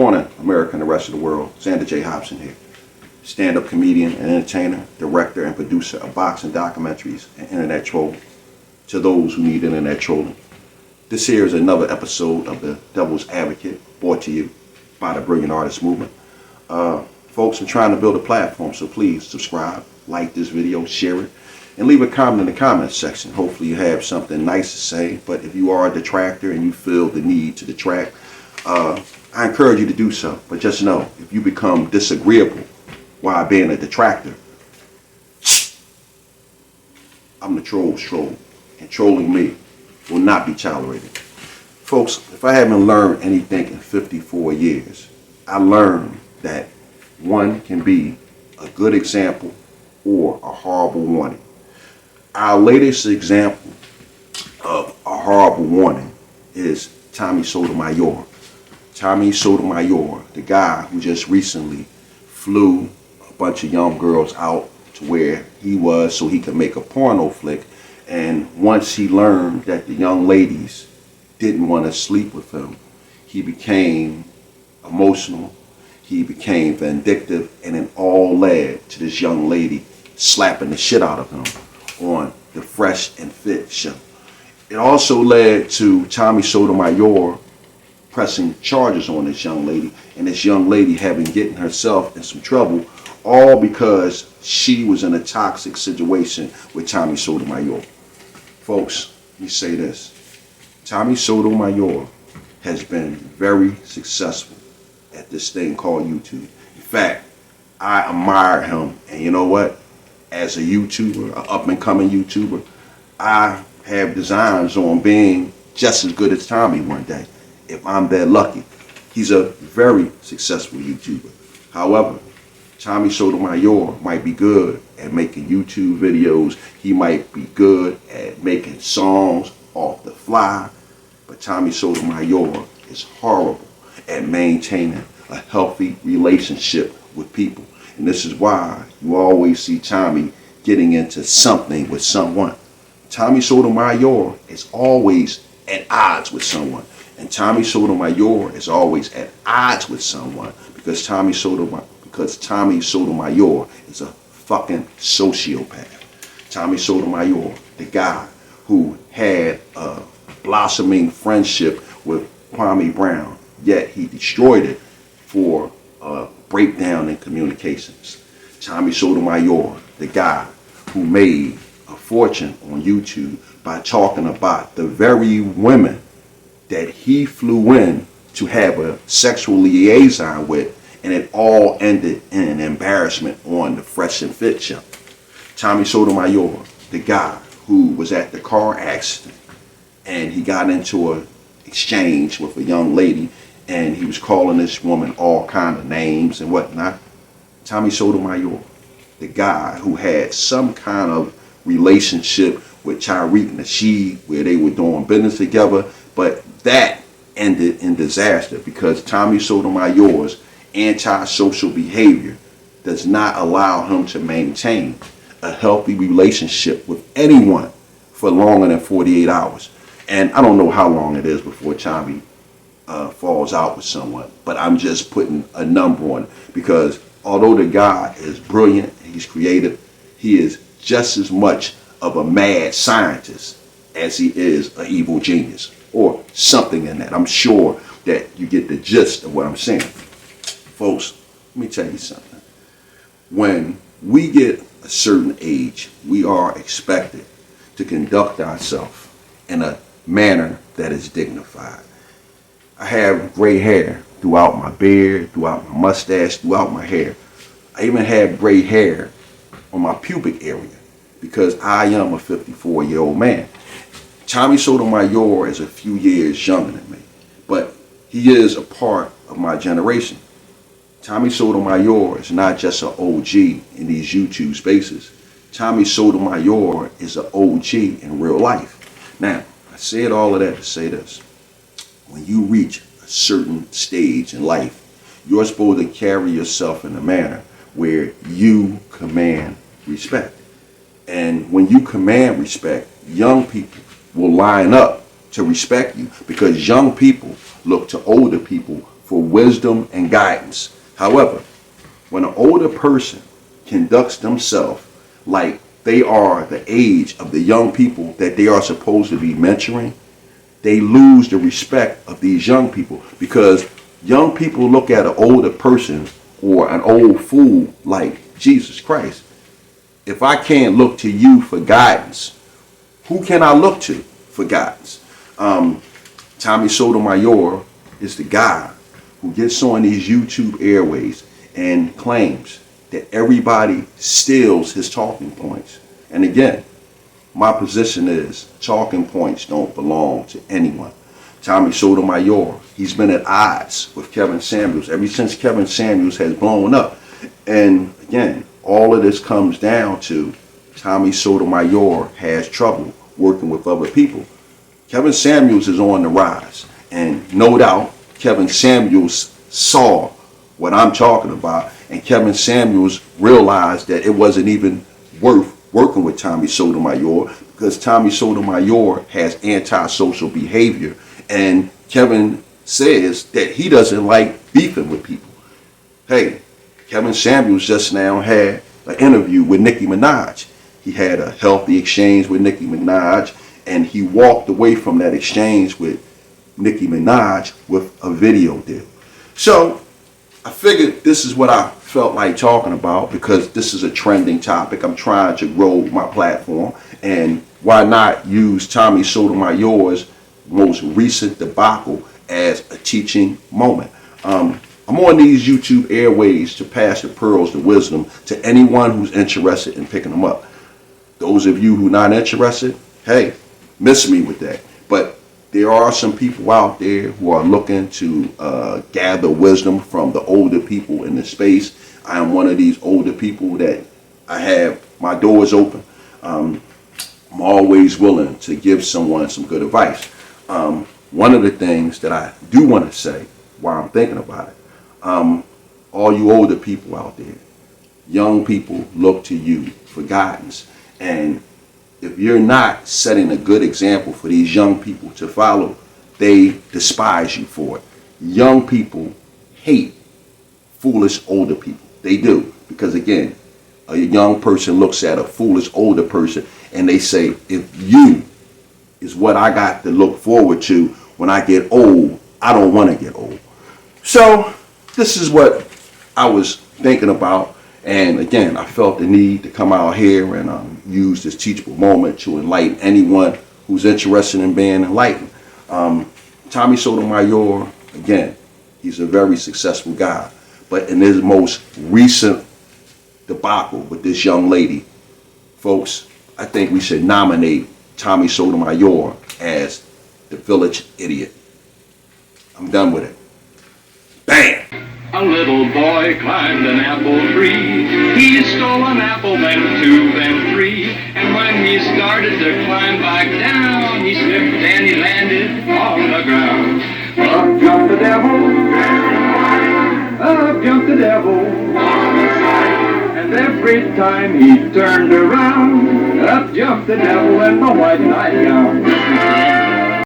morning, America and the rest of the world. Xander J. Hobson here. Stand-up comedian and entertainer, director and producer of boxing documentaries and internet trolling. To those who need internet trolling, this here is another episode of The Devil's Advocate, brought to you by the Brilliant Artist Movement. Folks, I'm trying to build a platform, so please subscribe, like this video, share it, and leave a comment in the comments section. Hopefully you have something nice to say, but if you are a detractor and you feel the need to detract, I encourage you to do so. But just know, if you become disagreeable while being a detractor, I'm the troll's troll, and trolling me will not be tolerated. Folks, if I haven't learned anything in 54 years, I learned that one can be a good example or a horrible warning. Our latest example of a horrible warning is Tommy Sotomayor. Tommy Sotomayor, the guy who just recently flew a bunch of young girls out to where he was so he could make a porno flick. And once he learned that the young ladies didn't want to sleep with him, he became emotional, he became vindictive, and it all led to this young lady slapping the shit out of him on the Fresh and Fit show. It also led to Tommy Sotomayor pressing charges on this young lady, and this young lady getting herself in some trouble, all because she was in a toxic situation with Tommy Sotomayor. Folks, let me say this. Tommy Sotomayor has been very successful at this thing called YouTube. In fact, I admire him, and you know what? As a YouTuber, an up-and-coming YouTuber, I have designs on being just as good as Tommy one day, if I'm that lucky. He's a very successful YouTuber. However, Tommy Sotomayor might be good at making YouTube videos. He might be good at making songs off the fly. But Tommy Sotomayor is horrible at maintaining a healthy relationship with people. And this is why you always see Tommy getting into something with someone. Tommy Sotomayor is always at odds with someone. And Tommy Sotomayor is always at odds with someone because Tommy Sotomayor is a fucking sociopath. Tommy Sotomayor, the guy who had a blossoming friendship with Kwame Brown, yet he destroyed it for a breakdown in communications. Tommy Sotomayor, the guy who made a fortune on YouTube by talking about the very women that he flew in to have a sexual liaison with, and it all ended in an embarrassment on the Fresh and Fit show. Tommy Sotomayor, the guy who was at the car accident and he got into an exchange with a young lady and he was calling this woman all kind of names and whatnot. Tommy Sotomayor, the guy who had some kind of relationship with Tariq Nasheed where they were doing business together, but that ended in disaster because Tommy Sotomayor's antisocial behavior does not allow him to maintain a healthy relationship with anyone for longer than 48 hours. And I don't know how long it is before Tommy falls out with someone, but I'm just putting a number on it because although the guy is brilliant, he's creative, he is just as much of a mad scientist as he is an evil genius or something in that. I'm sure that you get the gist of what I'm saying. Folks, let me tell you something. When we get a certain age, we are expected to conduct ourselves in a manner that is dignified. I have gray hair throughout my beard, throughout my mustache, throughout my hair. I even have gray hair on my pubic area because I am a 54-year-old man. Tommy Sotomayor is a few years younger than me, but he is a part of my generation. Tommy Sotomayor is not just an OG in these YouTube spaces. Tommy Sotomayor is an OG in real life. Now, I said all of that to say this. When you reach a certain stage in life, you're supposed to carry yourself in a manner where you command respect. And when you command respect, young people will line up to respect you because young people look to older people for wisdom and guidance. However, when an older person conducts themselves like they are the age of the young people that they are supposed to be mentoring, they lose the respect of these young people, because young people look at an older person or an old fool like Jesus Christ. If I can't look to you for guidance, who can I look to for guidance? Tommy Sotomayor is the guy who gets on these YouTube airways and claims that everybody steals his talking points. And again, my position is talking points don't belong to anyone. Tommy Sotomayor, he's been at odds with Kevin Samuels ever since Kevin Samuels has blown up. And again, all of this comes down to Tommy Sotomayor has trouble working with other people. Kevin Samuels is on the rise, and no doubt Kevin Samuels saw what I'm talking about, and Kevin Samuels realized that it wasn't even worth working with Tommy Sotomayor, because Tommy Sotomayor has antisocial behavior, and Kevin says that he doesn't like beefing with people. Hey, Kevin Samuels just now had an interview with Nicki Minaj. He had a healthy exchange with Nicki Minaj, and he walked away from that exchange with Nicki Minaj with a video deal. So I figured this is what I felt like talking about, because this is a trending topic. I'm trying to grow my platform, and why not use Tommy Sotomayor's most recent debacle as a teaching moment. I'm on these YouTube airways to pass the pearls of wisdom to anyone who's interested in picking them up. Those of you who are not interested, hey, miss me with that. But there are some people out there who are looking to gather wisdom from the older people in the space. I am one of these older people that I have my doors open. I'm always willing to give someone some good advice. One of the things that I do want to say while I'm thinking about it, all you older people out there, young people look to you for guidance. And if you're not setting a good example for these young people to follow, they despise you for it. Young people hate foolish older people. They do. Because again, a young person looks at a foolish older person and they say, if you is what I got to look forward to when I get old, I don't want to get old. So this is what I was thinking about. And again, I felt the need to come out here and use this teachable moment to enlighten anyone who's interested in being enlightened. Tommy Sotomayor, again, he's a very successful guy. But in his most recent debacle with this young lady, folks, I think we should nominate Tommy Sotomayor as the village idiot. I'm done with it. Bam! A little boy climbed an apple tree. He stole an apple, then two, then three. And when he started to climb back down, he slipped and he landed on the ground. Up jumped the devil, up jumped the devil. And every time he turned around, up jumped the devil in the white nightgown.